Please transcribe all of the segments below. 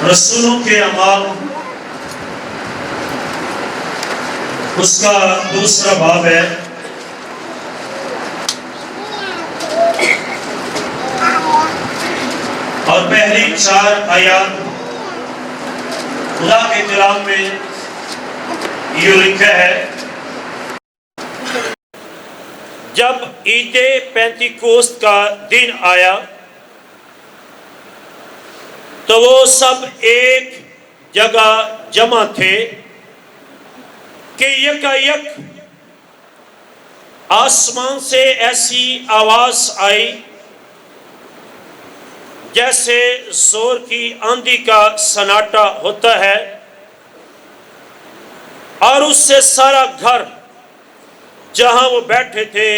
رسولوں کے اعمال اس کا دوسرا باب ہے۔ اور پہلی 4 آیات خدا کے کلام میں یہ لکھا ہے، جب عید پینتیکوست کا دن آیا تو وہ سب ایک جگہ جمع تھے کہ یکایک آسمان سے ایسی آواز آئی جیسے زور کی آندھی کا سناٹا ہوتا ہے، اور اس سے سارا گھر جہاں وہ بیٹھے تھے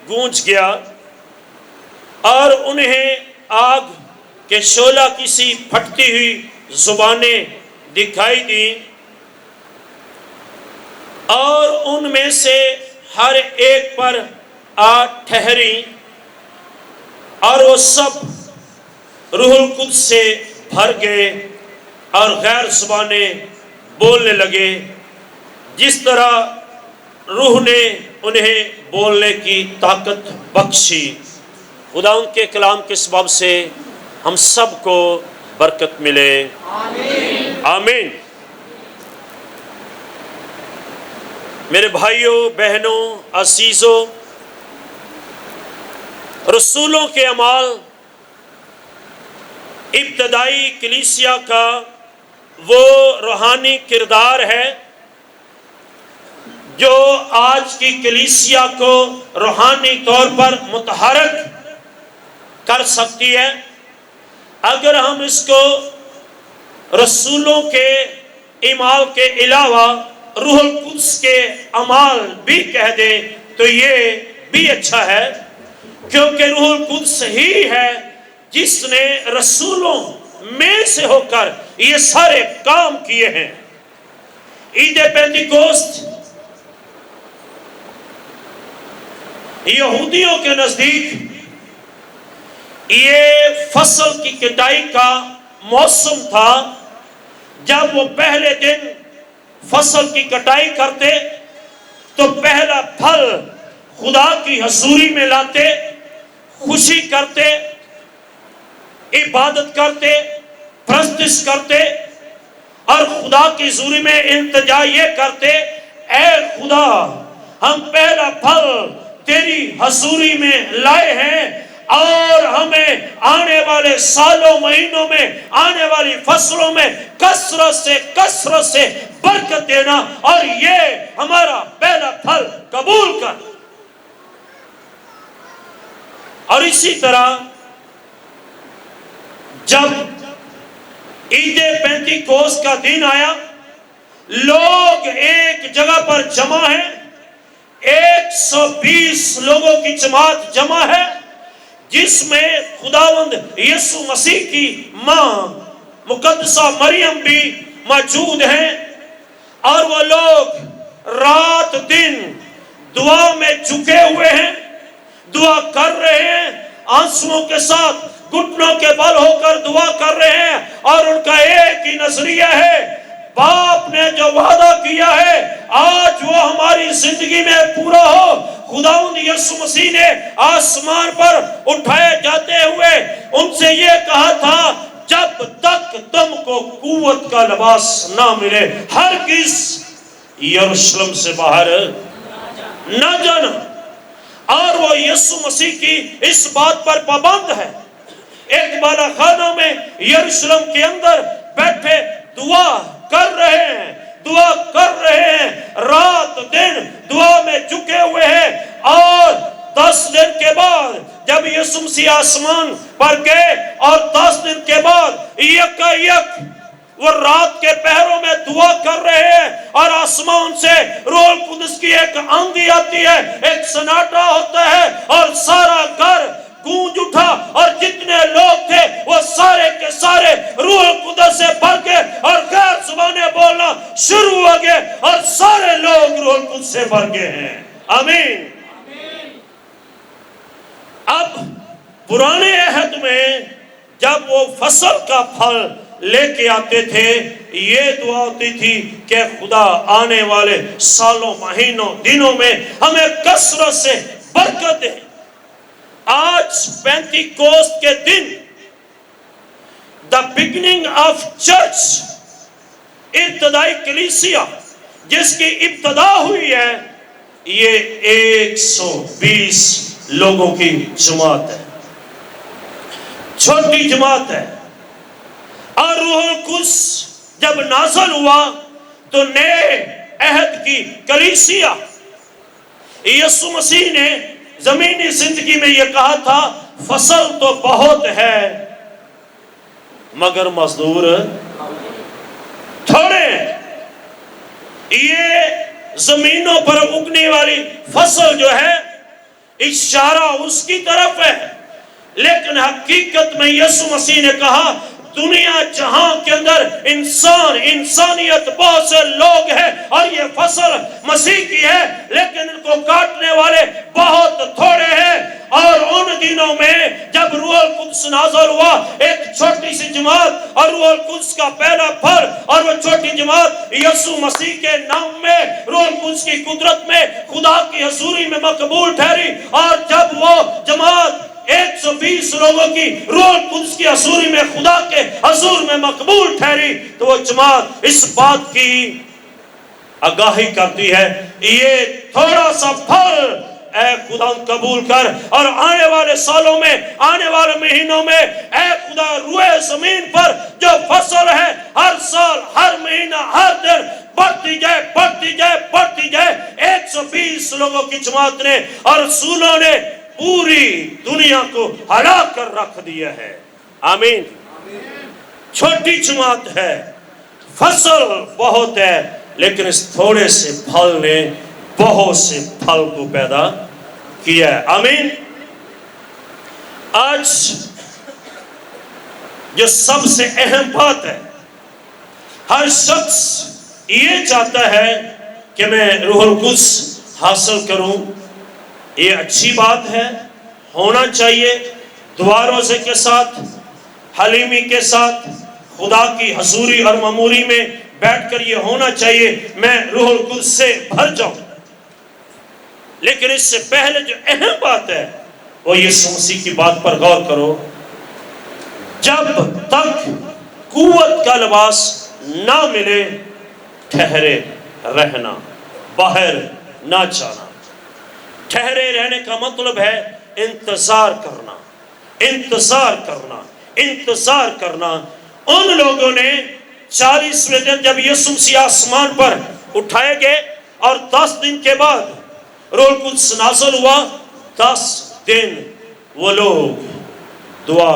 گونج گیا، اور انہیں آگ کہ شعلہ کسی پھٹتی ہوئی زبانیں دکھائی دیں، اور ان میں سے ہر ایک پر آ ٹھہری، اور وہ سب روح القدس سے بھر گئے اور غیر زبانیں بولنے لگے جس طرح روح نے انہیں بولنے کی طاقت بخشی۔ خدا ان کے کلام کے سبب سے ہم سب کو برکت ملے، آمین آمین۔ میرے بھائیوں بہنوں عزیزوں، رسولوں کے اعمال ابتدائی کلیسیا کا وہ روحانی کردار ہے جو آج کی کلیسیا کو روحانی طور پر متحرک کر سکتی ہے۔ اگر ہم اس کو رسولوں کے اعمال کے علاوہ روح القدس کے اعمال بھی کہہ دیں تو یہ بھی اچھا ہے، کیونکہ روح القدس ہی ہے جس نے رسولوں میں سے ہو کر یہ سارے کام کیے ہیں۔ عید پینتیکوست یہودیوں کے نزدیک یہ فصل کی کٹائی کا موسم تھا۔ جب وہ پہلے دن فصل کی کٹائی کرتے تو پہلا پھل خدا کی حضوری میں لاتے، خوشی کرتے، عبادت کرتے، پرستش کرتے، اور خدا کی حضوری میں التجا یہ کرتے، اے خدا ہم پہلا پھل تیری حضوری میں لائے ہیں، اور ہمیں آنے والے سالوں مہینوں میں آنے والی فصلوں میں کثرت سے برکت دینا، اور یہ ہمارا پہلا پھل قبول کر۔ اور اسی طرح جب عید پینتیکوست کا دن آیا، لوگ ایک جگہ پر جمع ہیں، 120 لوگوں کی جماعت جمع ہے، جس میں خداوند یسوع مسیح کی ماں مقدسہ مریم بھی موجود ہیں، اور وہ لوگ رات دن دعا میں جھکے ہوئے ہیں، دعا کر رہے ہیں، آنسوؤں کے ساتھ گھٹنوں کے بل ہو کر دعا کر رہے ہیں، اور ان کا ایک ہی نظریہ ہے، باپ نے جو وعدہ کیا ہے آج وہ ہماری زندگی میں پورا ہو۔ خداوند یسوع مسیح نے آسمان پر اٹھائے جاتے ہوئے ان سے یہ کہا تھا، جب تک تم کو قوت کا لباس نہ ملے ہرگز یروشلم سے باہر نہ جانا۔ اور وہ یسوع مسیح کی اس بات پر پابند ہے۔ ایک بالا خانہ میں یروشلم کے اندر بیٹھے دعا کر رہے ہیں، رات دن دعا میں جھکے ہوئے ہیں، اور 10 دن کے بعد جب یسوع مسیح آسمان پر گئے اور 10 دن کے بعد یکایک وہ رات کے پہروں میں دعا کر رہے ہیں، اور آسمان سے روح القدس کی ایک آندھی آتی ہے، ایک سناٹا ہوتا ہے، اور سارا گھر گونج اٹھا، اور جتنے لوگ تھے وہ سارے کے سارے روح القدس سے بھر گئے اور غیر زبانیں بولنا شروع ہو گئے، اور سارے لوگ روح القدس سے بھر گئے ہیں۔ آمین۔ اب پرانے عہد میں جب وہ فصل کا پھل لے کے آتے تھے، یہ دعا ہوتی تھی کہ خدا آنے والے سالوں، مہینوں، دنوں میں ہمیں کثرت سے برکت دے۔ آج پینتی کوست کے دن the beginning of church، ابتدائی کلیسیا جس کی ابتدا ہوئی ہے، یہ 120 لوگوں کی جماعت ہے، چھوٹی جماعت ہے۔ اور روح القدس جب نازل ہوا تو نئے عہد کی کلیسیا، یسوع مسیح نے زمینی زندگی میں یہ کہا تھا، فصل تو بہت ہے مگر مزدور تھوڑے ہیں۔ یہ زمینوں پر اگنے والی فصل جو ہے اشارہ اس کی طرف ہے، لیکن حقیقت میں یسوع مسیح نے کہا دنیا جہاں کے اندر انسانیت بہت سے لوگ ہیں اور یہ فصل مسیح کی ہے، لیکن ان کو کاٹنے والے بہت تھوڑے ہیں۔ اور ان دنوں میں جب روح القدس نازل ہوا، ایک چھوٹی سی جماعت اور روح القدس کا پہلا پھل، اور وہ چھوٹی جماعت یسوع مسیح کے نام میں، روح القدس کی قدرت میں، خدا کی حضوری میں مقبول ٹھہری۔ اور جب وہ جماعت 120 لوگوں کی روح القدس کی حضوری میں، خدا کے حضور میں مقبول ٹھہری، تو وہ جماعت اس بات کی آگاہی کرتی ہے، یہ تھوڑا سا پھل اے خدا قبول کر، اور آنے والے سالوں میں، آنے والے مہینوں میں اے خدا روئے زمین پر جو فصل ہے، ہر سال، ہر مہینہ، ہر دن بڑھتی جائے، بڑھتی جائے، بڑھتی جائے۔ 120 لوگوں کی جماعت نے اور رسولوں نے پوری دنیا کو ہلا کر رکھ دیا ہے۔ آمین۔ چھوٹی جماعت ہے، فصل بہت ہے، لیکن اس تھوڑے سے پھل نے بہت سے پھل کو پیدا کیا ہے۔ آمین۔ آج جو سب سے اہم بات ہے، ہر شخص یہ چاہتا ہے کہ میں روح القدس حاصل کروں، یہ اچھی بات ہے، ہونا چاہیے، دعا روزے کے ساتھ، حلیمی کے ساتھ، خدا کی حضوری اور معموری میں بیٹھ کر یہ ہونا چاہیے میں روح القدس سے بھر جاؤں۔ لیکن اس سے پہلے جو اہم بات ہے وہ یسوع مسیح کی بات پر غور کرو، جب تک قوت کا لباس نہ ملے ٹھہرے رہنا، باہر نہ جانا۔ ٹھہرے رہنے کا مطلب ہے انتظار کرنا، انتظار کرنا، انتظار کرنا۔ ان لوگوں نے 40ویں دن جب یسوع مسیح آسمان پر اٹھائے گئے اور 10 دن کے بعد روح القدس نازل ہوا، 10 دن وہ لوگ دعا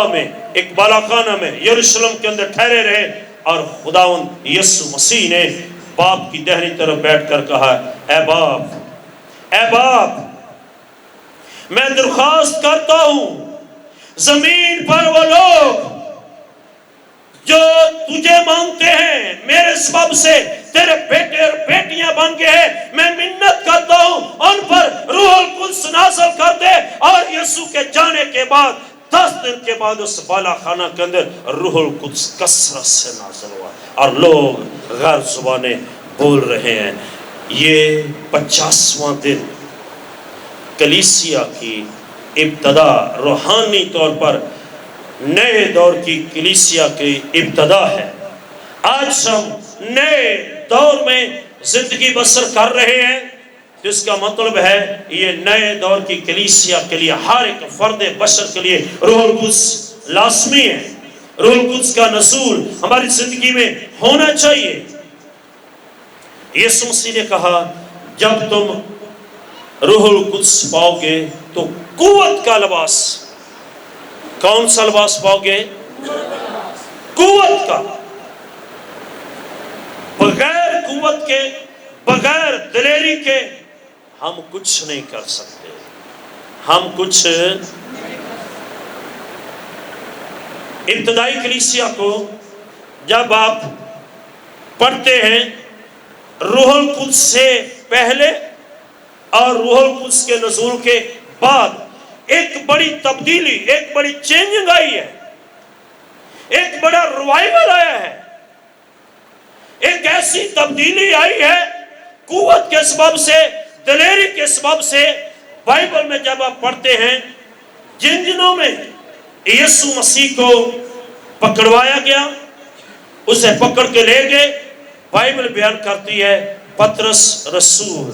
میں ایک بالاخانہ میں یروشلم کے اندر ٹھہرے رہے، اور خداوند یسوع مسیح نے باپ کی دہنی طرف بیٹھ کر کہا، اے باپ میں درخواست کرتا ہوں زمین پر وہ لوگ جو تجھے مانگتے ہیں، میرے سبب سے تیرے بیٹے اور بیٹیاں بن گئے ہیں، میں منت کرتا ہوں ان پر روح القدس نازل کر دے۔ اور یسوع کے جانے کے بعد 10 دن کے بعد اس بالا خانہ کے اندر روح القدس کثرت سے نازل ہوا اور لوگ غیر زبانیں بول رہے ہیں۔ یہ 50واں دن کلیسیا کی ابتدا، روحانی طور پر نئے دور کی کلیسیا کی ابتدا ہے۔ آج ہم نئے دور میں زندگی بسر کر رہے ہیں، جس کا مطلب ہے یہ نئے دور کی کلیسیا کے لیے، ہر ایک فرد بشر کے لیے روح القدس لازمی ہے۔ روح القدس کا نزول ہماری زندگی میں ہونا چاہیے۔ یسوع مسیح نے کہا جب تم روح القدس پاؤ گے تو قوت کا لباس، کون سا لباس پاؤ گے؟ قوت کا۔ بغیر قوت کے، بغیر دلیری کے ہم کچھ نہیں کر سکتے، ہم کچھ۔ ابتدائی کلیسیا کو جب آپ پڑھتے ہیں روح القدس سے پہلے اور روح القدس کے نزول کے بعد ایک بڑی تبدیلی، ایک بڑی چینجنگ آئی ہے۔ ایک بڑا ریوائول آیا ہے، ایک ایسی تبدیلی آئی ہے قوت کے سبب سے، دلیری کے سبب سے۔ بائبل میں جب آپ پڑھتے ہیں جن دنوں میں یسوع مسیح کو پکڑوایا گیا، اسے پکڑ کے لے گئے، بائبل بیان کرتی ہے پترس رسول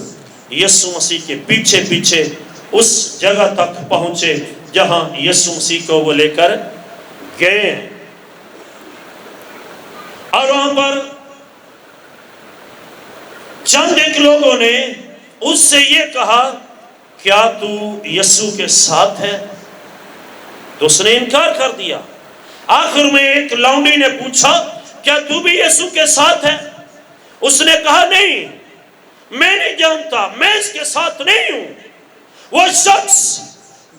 یسوع مسیح کے پیچھے پیچھے اس جگہ تک پہنچے جہاں یسوع مسیح کو وہ لے کر گئے، اور وہاں پر چند ایک لوگوں نے اس سے یہ کہا کیا تو یسوع کے ساتھ ہے؟ تو اس نے انکار کر دیا۔ آخر میں ایک لونڈی نے پوچھا کیا تو بھی یسوع کے ساتھ ہے؟ اس نے کہا نہیں، میں نہیں جانتا، میں اس کے ساتھ نہیں ہوں۔ وہ شخص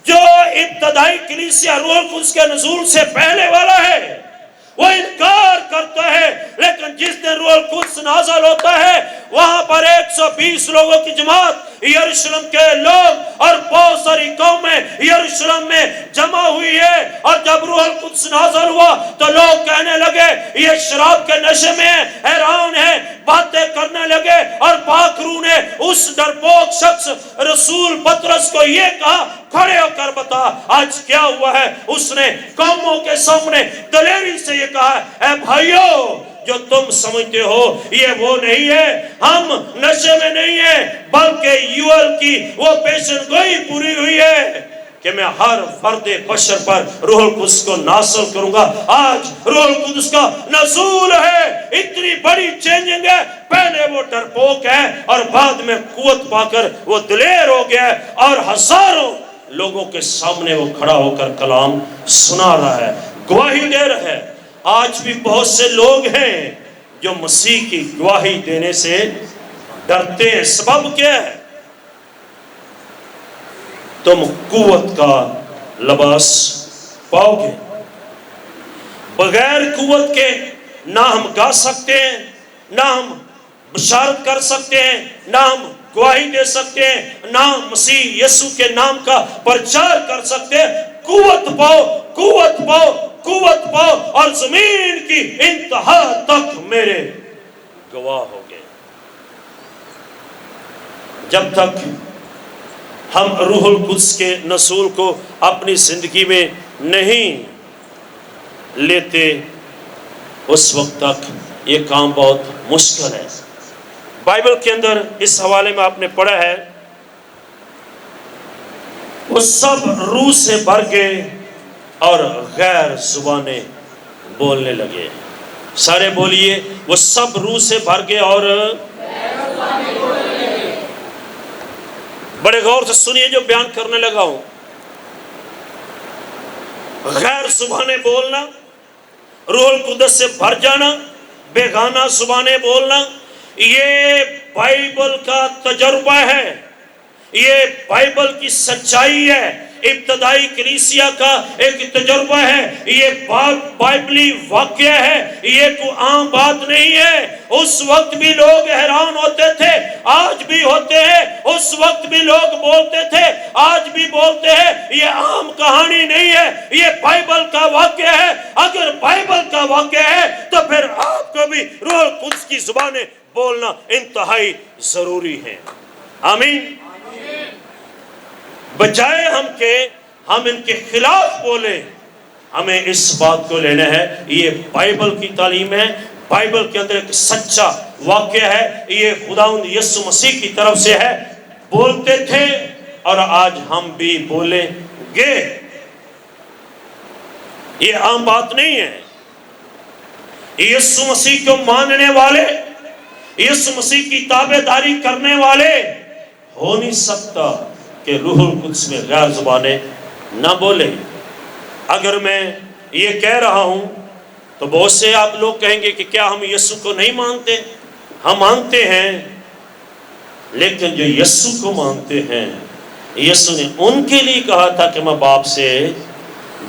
جو ابتدائی کلیسیا روح القدس کے نزول سے پہلے والا ہے وہ انکار کرتا ہے، لیکن جس دن روح القدس نازل ہوتا ہے وہاں پر 120 لوگوں کی جماعت یروشلم کے لوگ اور بہت ساری قومیں یروشلم میں جمع ہوئی ہے، اور جب روح القدس نازل ہوا تو لوگ کہنے لگے یہ شراب کے نشے میں حیران ہے، باتیں کرنے لگے، اور پاک روح نے اس ڈرپوک شخص رسول پترس کو یہ کہا کھڑے ہو کر بتا آج کیا ہوا ہے۔ اس نے قوموں کے سامنے دلیری سے یہ کہا اے بھائیو، جو تم سمجھتے ہو یہ وہ نہیں ہے، ہم نشے میں نہیں ہیں، بلکہ یوئل کی وہ پیشن گوئی پوری ہوئی ہے کہ میں ہر فرد بشر پر روح القدس کو نازل کروں گا۔ آج روح القدس کا نزول ہے، اتنی بڑی چینجنگ ہے۔ پہلے وہ ڈرپوک ہے اور بعد میں قوت پا کر وہ دلیر ہو گیا ہے، اور ہزاروں لوگوں کے سامنے وہ کھڑا ہو کر کلام سنا رہا ہے، گواہی دے رہا ہے۔ آج بھی بہت سے لوگ ہیں جو مسیح کی گواہی دینے سے ڈرتے ہیں۔ سبب کیا ہے؟ تم قوت کا لباس پاؤ گے۔ بغیر قوت کے نہ ہم گا سکتے ہیں، نہ ہم بشارت کر سکتے ہیں، نہ ہم گواہی دے سکتے ہیں، نہ مسیح یسوع کے نام کا پرچار کر سکتے ہیں۔ قوت پاؤ، قوت پاؤ، قوت پاؤ، اور زمین کی انتہا تک میرے گواہ ہو گئے۔ جب تک ہم روح القدس کے نزول کو اپنی زندگی میں نہیں لیتے اس وقت تک یہ کام بہت مشکل ہے۔ بائبل کے اندر اس حوالے میں آپ نے پڑھا ہے وہ سب روح سے بھر گئے اور غیر زبانیں بولنے لگے۔ سارے بولیے وہ سب روح سے بھر گئے اور بڑے غور سے سنیے جو بیان کرنے لگا ہوں۔ غیر زبانیں بولنا، روح القدس سے بھر جانا، بیگانہ زبانیں بولنا، یہ بائبل کا تجربہ ہے، یہ بائبل کی سچائی ہے، ابتدائی کلیسیا کا ایک تجربہ ہے، یہ بائبلی واقعہ ہے، یہ کوئی عام بات نہیں ہے۔ اس وقت بھی لوگ حیران ہوتے تھے، آج بھی ہوتے ہیں، اس وقت بھی لوگ بولتے تھے، آج بھی بولتے ہیں۔ یہ عام کہانی نہیں ہے، یہ بائبل کا واقعہ ہے۔ اگر بائبل کا واقعہ ہے تو پھر آپ کو بھی روح القدس کی زبانیں بولنا انتہائی ضروری ہے۔ آمین۔ بجائے ہم کہ ہم ان کے خلاف بولیں، ہمیں اس بات کو لینا ہے یہ بائبل کی تعلیم ہے، بائبل کے اندر ایک سچا واقعہ ہے، یہ خداوند یسوع مسیح کی طرف سے ہے۔ بولتے تھے اور آج ہم بھی بولیں گے، یہ عام بات نہیں ہے۔ یسوع مسیح کو ماننے والے، یسوع مسیح کی تابعداری کرنے والے ہو نہیں سکتا کہ روح القدس میں غیر زبانیں نہ بولیں۔ اگر میں یہ کہہ رہا ہوں تو بہت سے آپ لوگ کہیں گے کہ کیا ہم یسوع کو نہیں مانتے؟ ہم مانتے ہیں، لیکن جو یسوع کو مانتے ہیں، یسوع نے ان کے لیے کہا تھا کہ میں باپ سے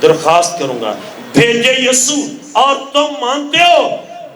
درخواست کروں گا بھیجے یسوع، اور تم مانتے ہو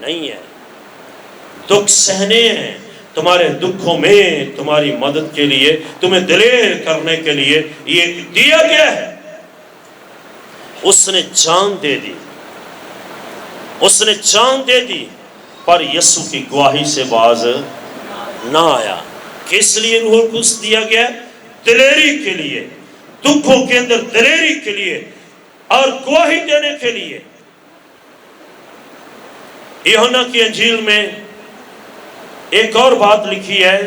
نہیں ہے، دکھ سہنے ہیں، تمہارے دکھوں میں تمہاری مدد کے لیے، تمہیں دلیر کرنے کے لیے یہ دیا گیا ہے۔ اس نے جان دے دی، اس نے جان دے دی، پر یسوع کی گواہی سے باز نہ آیا۔ کس لیے روح القدس دیا گیا؟ دلیری کے لیے، دکھوں کے اندر دلیری کے لیے اور گواہی دینے کے لیے۔ یوحنا کی انجیل میں ایک اور بات لکھی ہے،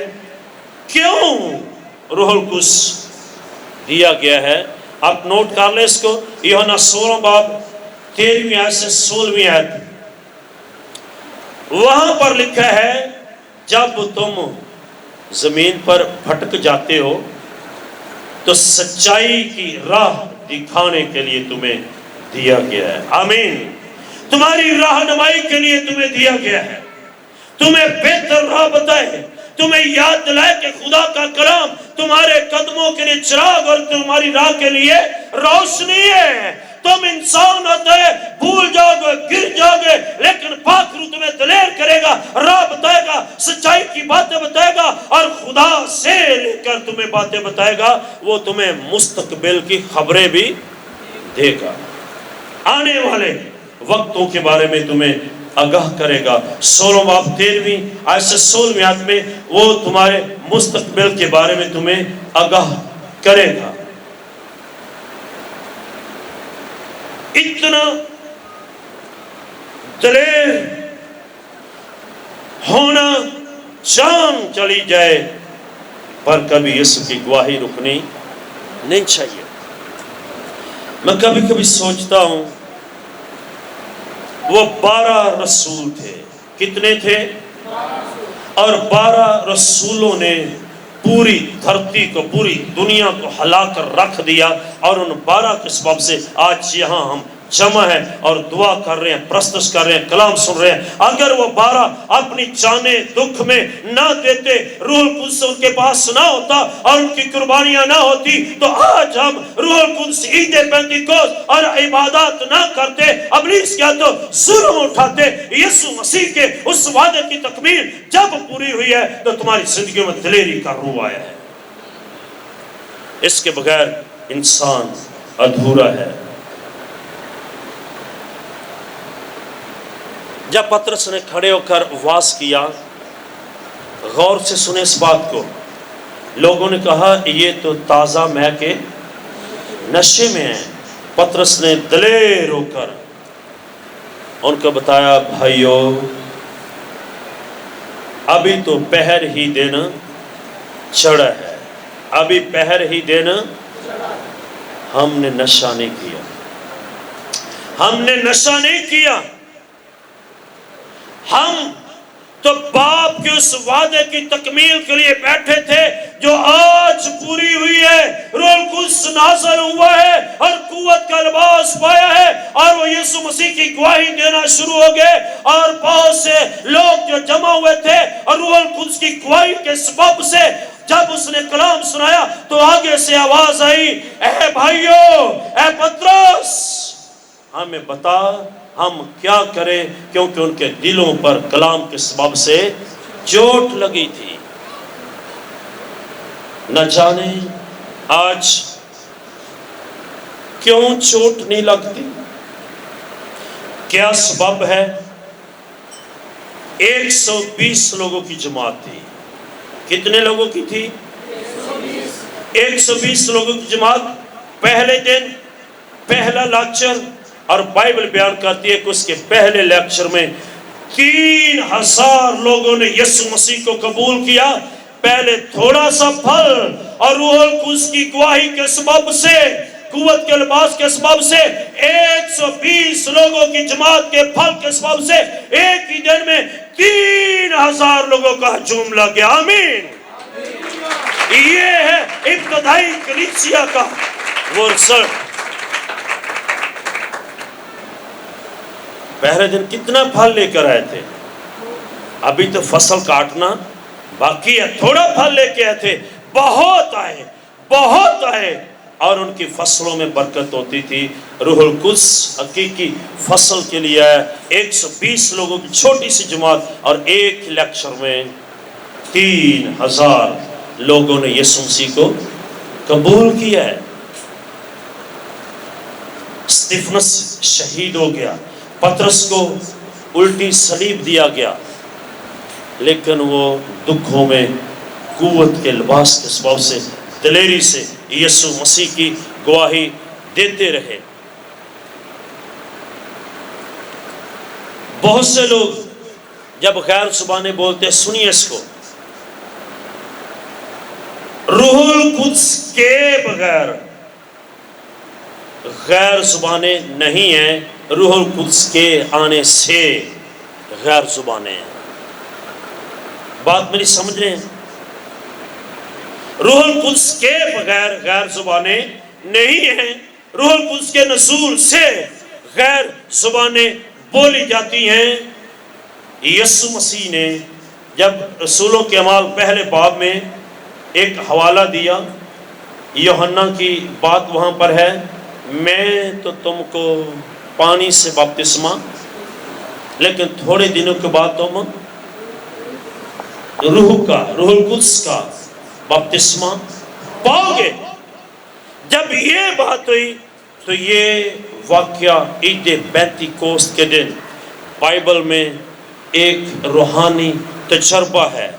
کیوں روح القدس دیا گیا ہے؟ آپ نوٹ کر لیں اس کو، یوحنا 16 باب 13ویں آیت سے 16ویں آیت، وہاں پر لکھا ہے جب تم زمین پر بھٹک جاتے ہو تو سچائی کی راہ دکھانے کے لیے تمہیں دیا گیا ہے۔ آمین۔ تمہاری رہنمائی کے لیے تمہیں دیا گیا ہے، تمہیں بہتر راہ بتائے، تمہیں یاد دلائے کہ خدا کا کلام تمہارے قدموں کے لیے چراغ اور تمہاری راہ کے لیے روشنی ہے۔ تم انسان ہوتے بھول جاؤ گے، گر جاؤ گے، لیکن پاک روح تمہیں دلیر کرے گا، راہ بتائے گا، سچائی کی باتیں بتائے گا، اور خدا سے لے کر تمہیں باتیں بتائے گا۔ وہ تمہیں مستقبل کی خبریں بھی دے گا، آنے والے وقتوں کے بارے میں تمہیں آگاہ کرے گا۔ 16 باب 13ویں آیت سے 16ویں آیت میں وہ تمہارے مستقبل کے بارے میں تمہیں آگاہ کرے گا۔ اتنا دلیر ہونا، جان چلی جائے پر کبھی یسوع کی گواہی رکنی نہیں چاہیے۔ میں کبھی کبھی سوچتا ہوں، وہ 12 رسول تھے، کتنے تھے؟ اور 12 رسولوں نے پوری دھرتی کو، پوری دنیا کو ہلا کر رکھ دیا، اور ان 12 کے سبب سے آج یہاں ہم جمع ہیں اور دعا کر رہے ہیں، پرستش کر رہے ہیں، کلام سن رہے ہیں۔ اگر وہ 12 اپنی جانیں دکھ میں نہ دیتے، روح القدس ان کے پاس نہ ہوتا اور ان کی قربانیاں نہ ہوتی، تو آج ہم روح القدس عید پینتیکوست اور عبادات نہ کرتے، ابلیس کیا تو ظلم اٹھاتے۔ یسوع مسیح کے اس وعدے کی تکمیل جب پوری ہوئی ہے تو تمہاری زندگی میں دلیری کا روح آیا ہے۔ اس کے بغیر انسان ادھورا ہے۔ جب پطرس نے کھڑے ہو کر واز کیا، غور سے سنے اس بات کو، لوگوں نے کہا یہ تو تازہ مے کے نشے میں ہیں۔ پطرس نے دلیر ہو کر ان کو بتایا، بھائیو ابھی تو پہر ہی دن چڑھا ہے، ابھی پہر ہی دن، ہم نے نشہ نہیں کیا، ہم نے نشہ نہیں کیا، ہم تو باپ کے اس وعدے کی تکمیل کے لیے بیٹھے تھے جو آج پوری ہوئی ہے۔ روح القدس نازل ہوا ہے اور قوت کا لباس پایا ہے، اور وہ یسوع مسیح کی گواہی دینا شروع ہو گئے، اور بہت سے لوگ جو جمع ہوئے تھے، اور روح القدس کی گواہی کے سبب سے جب اس نے کلام سنایا تو آگے سے آواز آئی، اے بھائیو، اے پطرس، ہمیں بتا ہم کیا کریں، کیونکہ ان کے دلوں پر کلام کے سبب سے چوٹ لگی تھی۔ نہ جانے آج کیوں چوٹ نہیں لگتی، کیا سبب ہے؟ 120 لوگوں کی جماعت تھی۔ کتنے لوگوں کی تھی؟ 120 لوگوں کی جماعت۔ پہلے دن پہلا لیکچر، اور بائبل بیان کرتی ہے کہ اس کے پہلے لیکچر میں 3000 لوگوں نے یسوع مسیح کو قبول کیا۔ پہلے تھوڑا سا پھل، اور روح القدس کی گواہی کے سبب سے، قوت کے لباس کے سبب سے 120 لوگوں کی جماعت کے پھل کے سبب سے ایک ہی دن میں 3000 لوگوں کا ہجوم لگ گیا۔ آمین۔ یہ ہے ابتدائی کلیسیا کا وہ رزلٹ۔ پہلے دن کتنا پھل لے کر آئے تھے؟ ابھی تو فصل کاٹنا باقی ہے، تھوڑا پھل لے کے آئے تھے، بہت آئے، بہت آئے، اور ان کی فصلوں میں برکت ہوتی تھی۔ روح القدس حقیقی فصل کے لیے ہے۔ 120 لوگوں کی چھوٹی سی جماعت اور ایک لیکچر میں 3000 لوگوں نے یسوع مسیح کو قبول کیا ہے۔ استفنس شہید ہو گیا، پطرس کو الٹی صلیب دیا گیا، لیکن وہ دکھوں میں قوت کے لباس کے سبب سے دلیری سے یسوع مسیح کی گواہی دیتے رہے۔ بہت سے لوگ جب غیر زبانیں بولتے، سنیے اس کو، روح القدس کے بغیر غیر زبانیں نہیں ہیں، روح القدس کے آنے سے غیر زبانیں ہیں۔ بات میری سمجھ رہے ہیں؟ روح القدس کے بغیر غیر زبانیں نہیں ہیں، روح القدس کے نزول سے غیر زبانیں بولی جاتی ہیں۔ یسوع مسیح نے جب رسولوں کے اعمال پہلے باب میں ایک حوالہ دیا، یوحنا کی بات وہاں پر ہے، میں تو تم کو پانی سے بپتسمہ، لیکن تھوڑے دنوں کے بعد تم روح القدس کا بپتسمہ پاؤ گے۔ جب یہ بات ہوئی تو یہ واقعہ عید بینتی کوست کے دن بائبل میں ایک روحانی تجربہ ہے،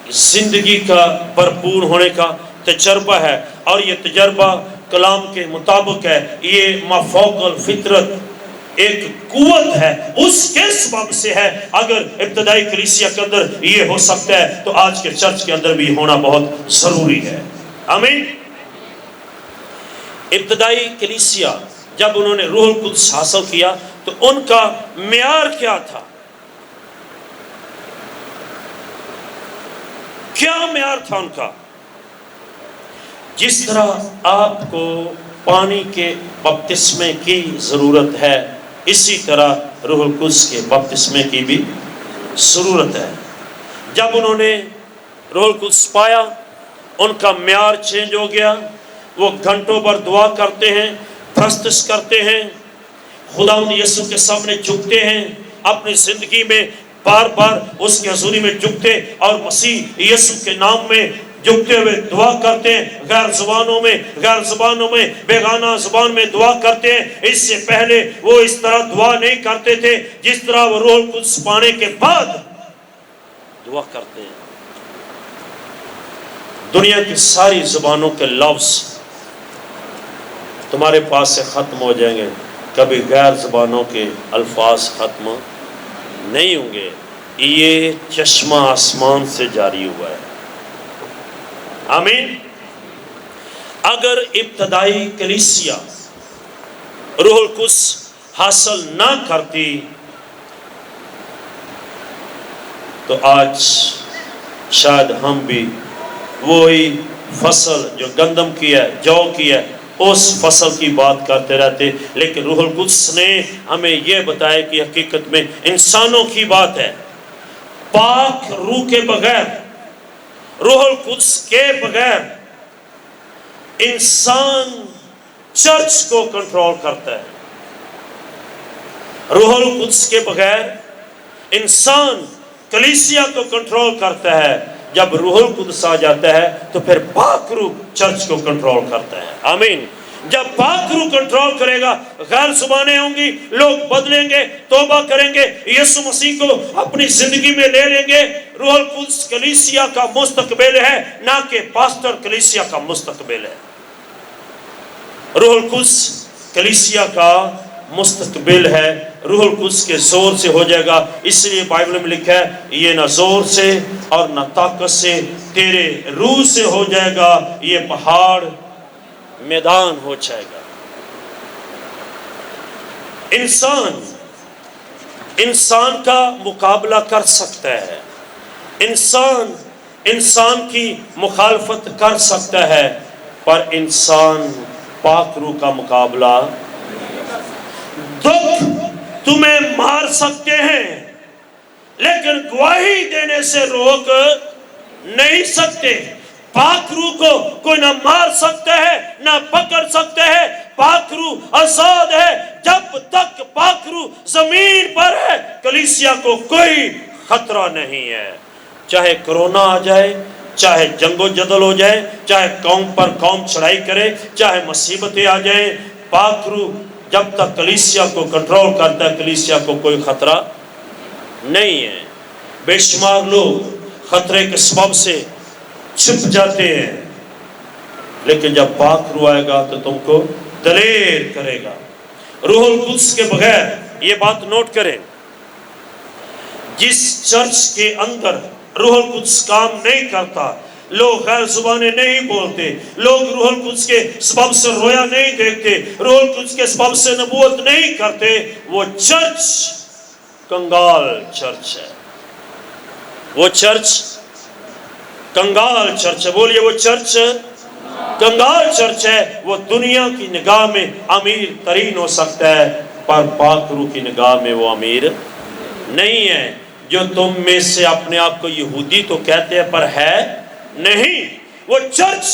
زندگی کا بھرپور ہونے کا تجربہ ہے، اور یہ تجربہ کلام کے مطابق ہے، یہ مافوق الفطرت ایک قوت ہے، اس کے سبب سے ہے۔ اگر ابتدائی کلیسیا کے اندر یہ ہو سکتا ہے تو آج کے چرچ کے اندر بھی ہونا بہت ضروری ہے۔ آمین۔ ابتدائی کلیسیا جب انہوں نے روح القدس حاصل کیا تو ان کا معیار کیا تھا؟ کیا معیار تھا ان کا؟ جس طرح آپ کو پانی کے بپتسمے کی ضرورت ہے، اسی طرح روح القدس کے بپتسمے کی بھی ضرورت ہے۔ جب انہوں نے روح القدس پایا، ان کا معیار چینج ہو گیا، وہ گھنٹوں پر دعا کرتے ہیں، پرستش کرتے ہیں، خداوند یسوع کے سامنے جھکتے ہیں، اپنی زندگی میں بار بار اس کی حضوری میں جھکتے اور مسیح یسوع کے نام میں جھکتے ہوئے دعا کرتے ہیں، غیر زبانوں میں بیگانہ زبان میں دعا کرتے ہیں۔ اس سے پہلے وہ اس طرح دعا نہیں کرتے تھے جس طرح وہ روح القدس پانے کے بعد دعا کرتے ہیں۔ دنیا کی ساری زبانوں کے لفظ تمہارے پاس سے ختم ہو جائیں گے، کبھی غیر زبانوں کے الفاظ ختم نہیں ہوں گے۔ یہ چشمہ آسمان سے جاری ہوا ہے۔ آمین۔ اگر ابتدائی کلیسیا روح القدس حاصل نہ کرتی تو آج شاید ہم بھی وہی فصل جو گندم کی ہے، جو کی ہے، اس فصل کی بات کرتے رہتے۔ لیکن روح القدس نے ہمیں یہ بتایا کہ حقیقت میں انسانوں کی بات ہے۔ پاک روح کے بغیر، روح القدس کے بغیر انسان چرچ کو کنٹرول کرتا ہے۔ روح القدس کے بغیر انسان کلیسیا کو کنٹرول کرتا ہے۔ جب روح القدس آ جاتا ہے تو پھر پاک روح چرچ کو کنٹرول کرتا ہے۔ آمین۔ جب پاک روح کنٹرول کرے گا، غیر زبانیں ہوں گی، لوگ بدلیں گے، توبہ کریں گے، یسوع مسیح کو اپنی زندگی میں لے لیں گے۔ روح القدس کلیسیا کا مستقبل ہے، نہ کہ پاسٹر کلیسیا کا مستقبل ہے۔ روح القدس کلیسیا کا مستقبل ہے، روح القدس کے زور سے ہو جائے گا۔ اس لیے بائبل میں لکھا ہے، یہ نہ زور سے اور نہ طاقت سے، تیرے روح سے ہو جائے گا، یہ پہاڑ میدان ہو جائے گا۔ انسان کا مقابلہ کر سکتا ہے، انسان کی مخالفت کر سکتا ہے، پر انسان پاک روح کا مقابلہ۔ دکھ تمہیں مار سکتے ہیں لیکن گواہی دینے سے روک نہیں سکتے۔ پاک روح کو کوئی نہ مار سکتا ہے نہ پکڑ سکتا ہے. پاک روح آزاد ہے. جب تک پاک روح زمین پر ہے کلیسیا کو کوئی خطرہ نہیں ہے. چاہے کرونا آ جائے، چاہے جنگ و جدل ہو جائے، چاہے قوم پر قوم چڑھائی کرے، چاہے مصیبتیں آ جائیں، پاک روح جب تک کلیسیا کو کنٹرول کرتا ہے کلیسیا کو کوئی خطرہ نہیں ہے. بے شمار لوگ خطرے کے سبب سے چھپ جاتے ہیں، لیکن جب پاک روح آئے گا تو تم کو دلیر کرے گا. روح القدس کے بغیر، یہ بات نوٹ کریں، جس چرچ کے اندر روح القدس کام نہیں کرتا، لوگ غیر زبانیں نہیں بولتے، لوگ روح القدس کے سبب سے رویا نہیں دیکھتے، روح القدس کے سبب سے نبوت نہیں کرتے، وہ چرچ کنگال چرچ ہے. وہ چرچ کنگال چرچ ہے. بولیے، وہ چرچ کنگال چرچ ہے. وہ دنیا کی نگاہ میں امیر ترین ہو سکتا ہے، پر پاک روح کی نگاہ میں وہ امیر نہیں ہے. جو تم میں سے اپنے آپ کو یہودی تو کہتے ہیں پر ہے نہیں، وہ چرچ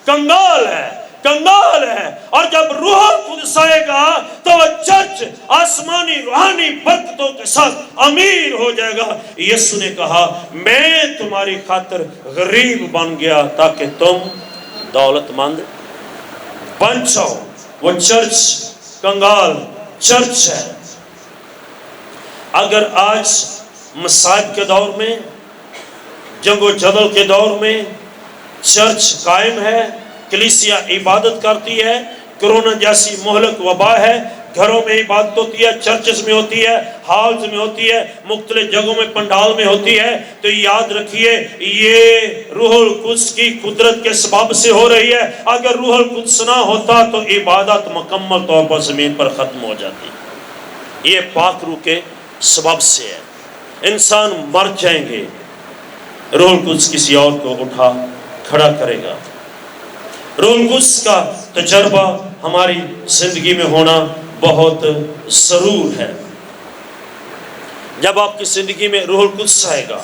کنگال ہے، کنگال ہے. اور جب روح القدس آئے گا تو وہ چرچ آسمانی روحانی برکتوں کے ساتھ امیر ہو جائے گا. یسوع نے کہا میں تمہاری خاطر غریب بن گیا تاکہ تم دولت مند بن جاؤ. وہ چرچ کنگال چرچ ہے. اگر آج مصائب کے دور میں، جنگ و جدل کے دور میں چرچ قائم ہے، کلیسیا عبادت کرتی ہے، کرونا جیسی مہلک وبا ہے، گھروں میں عبادت ہوتی ہے، چرچز میں ہوتی ہے، ہالز میں ہوتی ہے، مختلف جگہوں میں پنڈال میں ہوتی ہے، تو یاد رکھیے یہ روح القدس کی قدرت کے سبب سے ہو رہی ہے. اگر روح القدس نہ ہوتا تو عبادت مکمل طور پر زمین پر ختم ہو جاتی. یہ پاک روح کے سبب سے ہے. انسان مر جائیں گے، روح القدس کسی اور کو اٹھا کھڑا کرے گا. روح القدس کا تجربہ ہماری زندگی میں ہونا بہت ضرور ہے. جب آپ کی زندگی میں روح القدس آئے گا،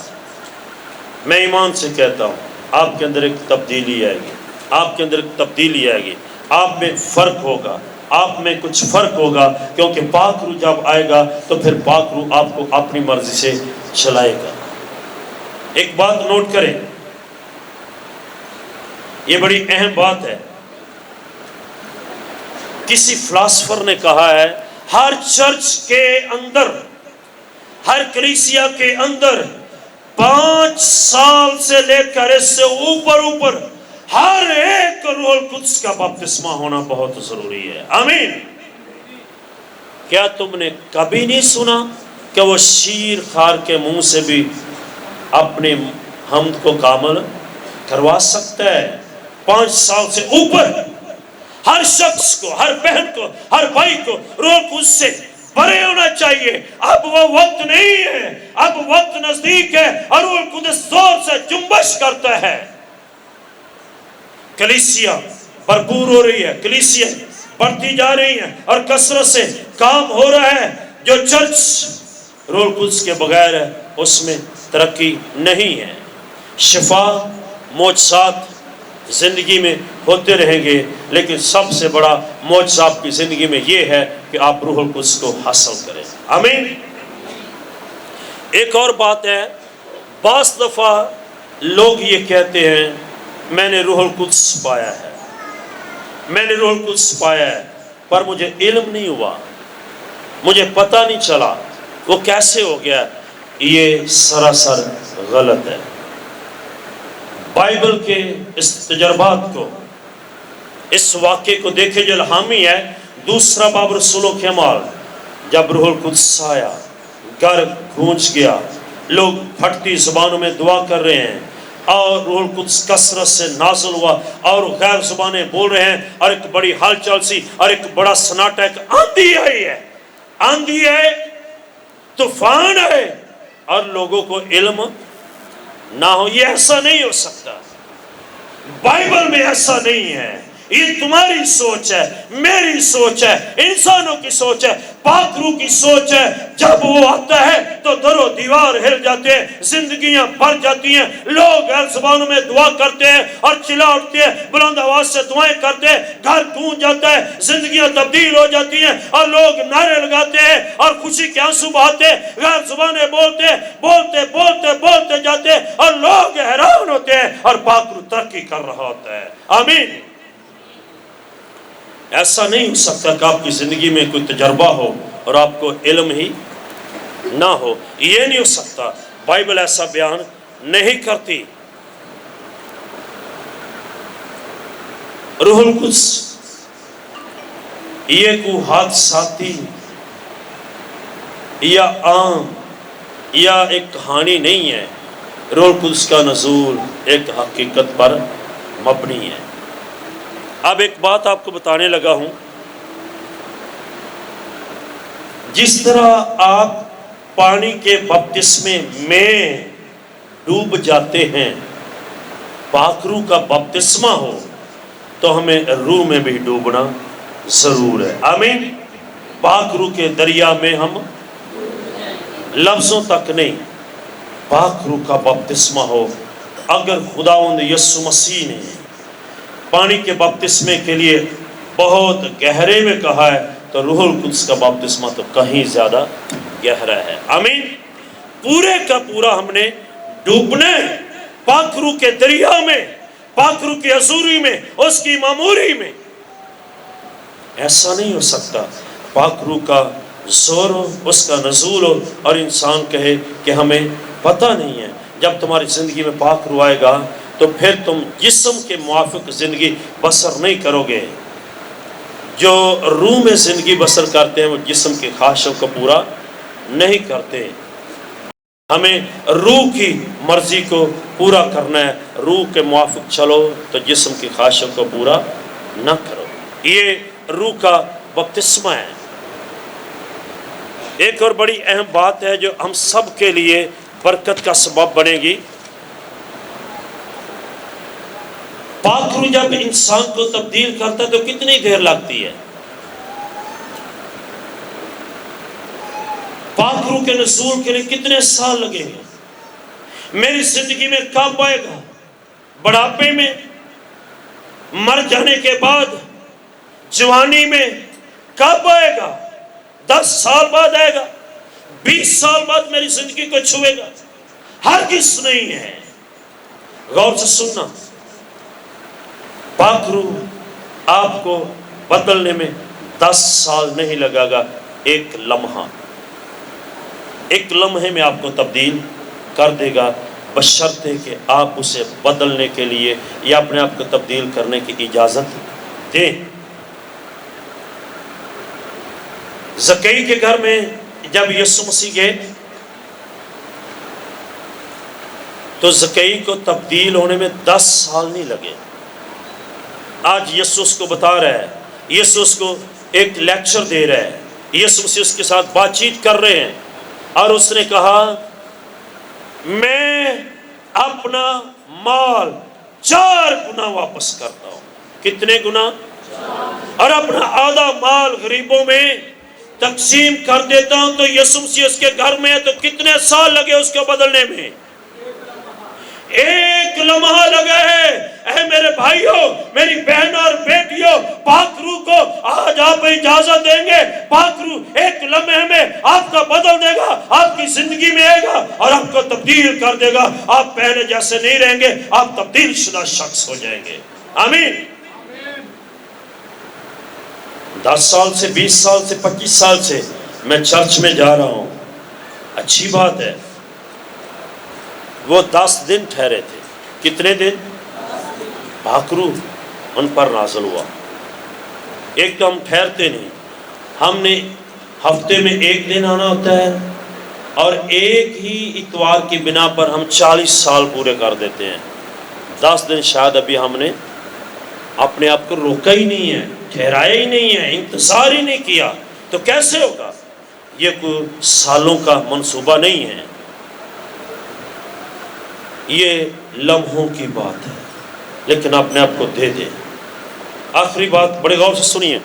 میں ایمان سے کہتا ہوں آپ کے اندر ایک تبدیلی آئے گی، آپ کے اندر ایک تبدیلی آئے گی، آپ میں فرق ہوگا، آپ میں کچھ فرق ہوگا، کیونکہ پاک روح جب آئے گا تو پھر پاک روح آپ کو اپنی مرضی سے چلائے گا. ایک بات نوٹ کریں، یہ بڑی اہم بات ہے. کسی فلاسفر نے کہا ہے ہر چرچ کے اندر، ہر کلیسیا کے اندر 5 سال سے لے کر اس سے اوپر ہر ایک روح القدس کا بپتسمہ ہونا بہت ضروری ہے. آمین. کیا تم نے کبھی نہیں سنا کہ وہ شیر خار کے منہ سے بھی اپنے حمد کو کامل کروا سکتا ہے؟ 5 سال سے اوپر ہر شخص کو، ہر بہن کو، ہر بھائی کو روح القدس سے بھرے ہونا چاہیے. اب وہ وقت نہیں ہے، اب وقت نزدیک ہے اور روح القدس زور سے جنبش کرتا ہے. کلیسیا بھرپور ہو رہی ہے، کلیسیا بڑھتی جا رہی ہے اور کثرت سے کام ہو رہا ہے. جو چرچ روح القدس کے بغیر ہے اس میں ترقی نہیں ہے. شفا معجزات زندگی میں ہوتے رہیں گے، لیکن سب سے بڑا معجزہ آپ کی زندگی میں یہ ہے کہ آپ روح القدس کو حاصل کریں. آمین. ایک اور بات ہے، بعض دفعہ لوگ یہ کہتے ہیں میں نے روح القدس پایا ہے، میں نے روح القدس پایا ہے، پر مجھے علم نہیں ہوا، مجھے پتہ نہیں چلا وہ کیسے ہو گیا. یہ سراسر غلط ہے. بائبل کے اس تجربات کو، اس واقعے کو دیکھیں جو الہامی ہے. 2 باب رسولوں کے اعمال، جب روح القدس آیا، گھر گونج گیا، لوگ پھٹتی زبانوں میں دعا کر رہے ہیں اور روح القدس کثرت سے نازل ہوا اور غیر زبانیں بول رہے ہیں اور ایک بڑی ہلچل سی اور ایک بڑا سناٹا، ایک آندھی آئی ہے، آندھی ہے، طوفان ہے اور لوگوں کو علم نہ ہو. یہ ایسا نہیں ہو سکتا، بائبل میں ایسا نہیں ہے. یہ تمہاری سوچ ہے، میری سوچ ہے، انسانوں کی سوچ ہے، پاک روح کی سوچ ہے۔ جب وہ آتا ہے تو در و دیوار ہل جاتے ہیں، زندگیاں بھر جاتی ہیں، لوگ غیر زبانوں میں دعا کرتے ہیں اور چلا اٹھتے ہیں، بلند آواز سے دعائیں کرتے ہیں، گھر گونج جاتا ہے، زندگیاں تبدیل ہو جاتی ہیں اور لوگ نعرے لگاتے ہیں اور خوشی کے آنسو بہاتے ہیں، غیر زبانیں بولتے جاتے ہیں اور لوگ حیران ہوتے ہیں اور پاک روح ترقی کر رہا ہوتا ہے۔ آمین۔ ایسا نہیں ہو سکتا کہ آپ کی زندگی میں کوئی تجربہ ہو اور آپ کو علم ہی نہ ہو، یہ نہیں ہو سکتا، بائبل ایسا بیان نہیں کرتی۔ روح القدس یہ کوئی حادثاتی یا عام یا ایک کہانی نہیں ہے، روح القدس کا نزول ایک حقیقت پر مبنی ہے۔ اب ایک بات آپ کو بتانے لگا ہوں، جس طرح آپ پانی کے بپتسمے میں ڈوب جاتے ہیں، پاک روح کا بپتسمہ ہو تو ہمیں روح میں بھی ڈوبنا ضرور ہے۔ آمین۔ پاک روح کے دریا میں ہم لفظوں تک نہیں، پاک روح کا بپتسمہ ہو۔ اگر خداوند یسوع مسیح نے پانی کے بپتسمے کے لیے بہت گہرے میں کہا ہے تو روح القدس کا بپتسمہ تو کہیں زیادہ گہرا ہے۔ آمین۔ پورے کا پورا ہم نے ڈوبنا ہے پاک روح کے دریا میں، پاک روح کی حضوری میں، اس کی معموری میں۔ ایسا نہیں ہو سکتا پاک روح کا زور ہو، اس کا نزول ہو اور انسان کہے کہ ہمیں پتہ نہیں ہے۔ جب تمہاری زندگی میں پاک روح آئے گا تو پھر تم جسم کے موافق زندگی بسر نہیں کرو گے۔ جو روح میں زندگی بسر کرتے ہیں وہ جسم کی خواہشوں کو پورا نہیں کرتے۔ ہمیں روح کی مرضی کو پورا کرنا ہے، روح کے موافق چلو تو جسم کی خواہشوں کو پورا نہ کرو۔ یہ روح کا بپتسمہ ہے۔ ایک اور بڑی اہم بات ہے جو ہم سب کے لیے برکت کا سبب بنے گی۔ پاک روح جب انسان کو تبدیل کرتا ہے تو کتنی دیر لگتی ہے؟ پاک روح کے نزول کے لیے کتنے سال لگیں گے؟ میری زندگی میں کب آئے گا؟ بڑھاپے میں، مر جانے کے بعد، جوانی میں؟ کب آئے گا؟ 10 سال بعد آئے گا؟ 20 سال بعد میری زندگی کو چھوئے گا؟ ہرگز نہیں ہے۔ غور سے سننا، پاک روح آپ کو بدلنے میں 10 سال نہیں لگا گا، ایک لمحہ، ایک لمحے میں آپ کو تبدیل کر دے گا، بشرطے کہ آپ اسے بدلنے کے لیے یا اپنے آپ کو تبدیل کرنے کی اجازت دیں۔ زکئی کے گھر میں جب یسوع مسیح گئے تو زکئی کو تبدیل ہونے میں 10 سال نہیں لگے۔ آج یسوع اس کو بتا رہا ہے، یسوع اس کو ایک لیکچر دے رہا ہے، یسوع مسیح اس کے ساتھ بات چیت کر رہے ہیں اور اس نے کہا میں اپنا مال 4 گنا واپس کرتا ہوں۔ کتنے گنا؟ اور اپنا آدھا مال غریبوں میں تقسیم کر دیتا ہوں۔ تو یسوع مسیح اس کے گھر میں ہے تو کتنے سال لگے اس کو بدلنے میں؟ ایک لمحہ لگا ہے۔ اے میرے بھائیوں، میری بہن اور بیٹیوں، پاک روح کو آج آپ اجازت دیں گے، پاک روح ایک لمحے میں آپ کا بدل دے گا، آپ کی زندگی میں آئے گا اور آپ کو تبدیل کر دے گا۔ آپ پہلے جیسے نہیں رہیں گے، آپ تبدیل شدہ شخص ہو جائیں گے۔ آمین۔ 10 سال سے، 20 سال سے، 25 سال سے میں چرچ میں جا رہا ہوں، اچھی بات ہے۔ وہ 10 دن ٹھہرے تھے۔ کتنے دن؟ پاک روح ان پر نازل ہوا۔ ایک تو ہم ٹھہرتے نہیں، ہم نے ہفتے میں 1 دن آنا ہوتا ہے اور ایک ہی اتوار کی بنا پر ہم 40 سال پورے کر دیتے ہیں۔ 10 دن شاید ابھی ہم نے اپنے آپ کو روکا ہی نہیں ہے، ٹھہرایا ہی نہیں ہے، انتظار ہی نہیں کیا، تو کیسے ہوگا؟ یہ کوئی سالوں کا منصوبہ نہیں ہے، یہ لمحوں کی بات ہے۔ لیکن اپنے آپ کو دے دیں، آخری بات بڑے غور سے سنیے،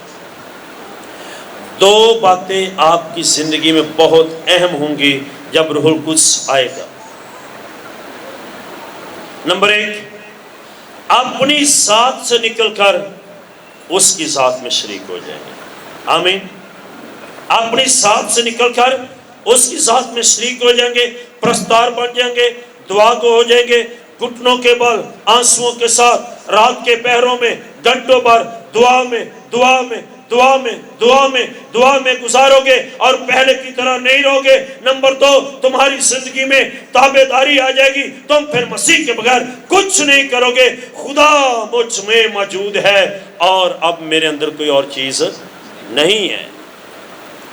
دو باتیں آپ کی زندگی میں بہت اہم ہوں گی جب روح القدس آئے گا۔ نمبر ایک، اپنی ذات سے نکل کر اس کی ذات میں شریک ہو جائیں گے۔ آمین۔ اپنی ذات سے نکل کر اس کی ذات میں شریک ہو جائیں گے، پرستار بن جائیں گے، دعا کو ہو جائیں گے، گھٹنوں کے بل آنسوؤں کے ساتھ رات کے پہروں میں گھنٹوں بھر دعا میں دعا میں دعا میں دعا میں دعا میں گزارو گے اور پہلے کی طرح نہیں رہو گے۔ نمبر دو، تمہاری زندگی میں تابع داری آ جائے گی، تم پھر مسیح کے بغیر کچھ نہیں کرو گے۔ خدا مجھ میں موجود ہے اور اب میرے اندر کوئی اور چیز نہیں ہے۔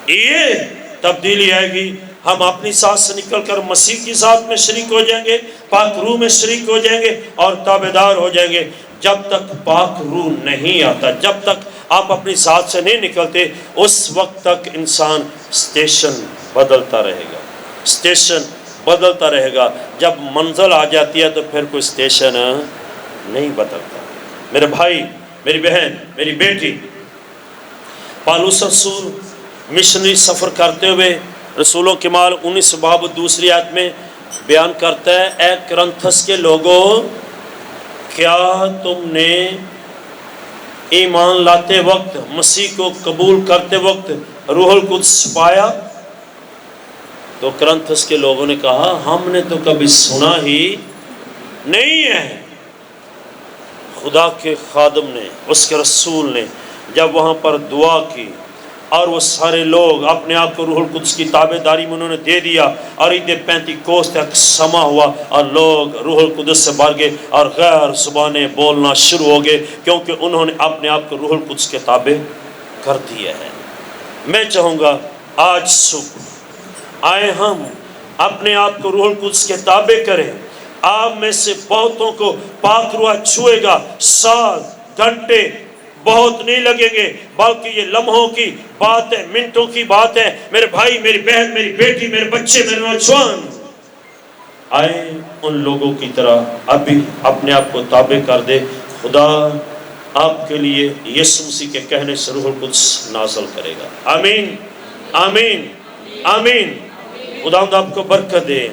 یہ تبدیلی آئے گی، ہم اپنی ذات سے نکل کر مسیح کی ذات میں شریک ہو جائیں گے، پاک روح میں شریک ہو جائیں گے اور تابعدار ہو جائیں گے۔ جب تک پاک روح نہیں آتا، جب تک آپ اپنی ذات سے نہیں نکلتے، اس وقت تک انسان اسٹیشن بدلتا رہے گا، اسٹیشن بدلتا رہے گا۔ جب منزل آ جاتی ہے تو پھر کوئی اسٹیشن نہیں بدلتا۔ میرے بھائی، میری بہن، میری بیٹی، پالوس رسول مشنری سفر کرتے ہوئے رسولوں کے مال 19 باب 2 آیت میں بیان کرتا ہے، اے کرنتھس کے لوگوں، کیا تم نے ایمان لاتے وقت، مسیح کو قبول کرتے وقت روح القدس پایا؟ تو کرنتھس کے لوگوں نے کہا، ہم نے تو کبھی سنا ہی نہیں ہے۔ خدا کے خادم نے، اس کے رسول نے جب وہاں پر دعا کی اور وہ سارے لوگ اپنے آپ کو روح القدس کی تابع داری میں انہوں نے دے دیا اور عید پینتیکوس تک سما ہوا اور لوگ روح القدس سے بھر گئے اور غیر زبانیں بولنا شروع ہو گئے، کیونکہ انہوں نے اپنے آپ کو روح القدس کے تابع کر دیا ہے۔ میں چاہوں گا آج صبح آئے ہم اپنے آپ کو روح القدس کے تابع کریں۔ آپ میں سے بہتوں کو پاک روح چھوئے گا، سال گھنٹے بہت نہیں لگیں گے، بلکہ یہ لمحوں کی بات ہے، منٹوں کی بات ہے۔ میرے بھائی، میری بہن، میری بیٹی، میرے بچے، میرے نوجوان، آئے ان لوگوں کی طرح ابھی اپنے آپ کو تابع کر دے۔ خدا آپ کے لیے یسوع مسیح کے کہنے سے روح القدس نازل کرے گا۔ آمین، آمین، آمین۔ خدا آپ کو برکت دے۔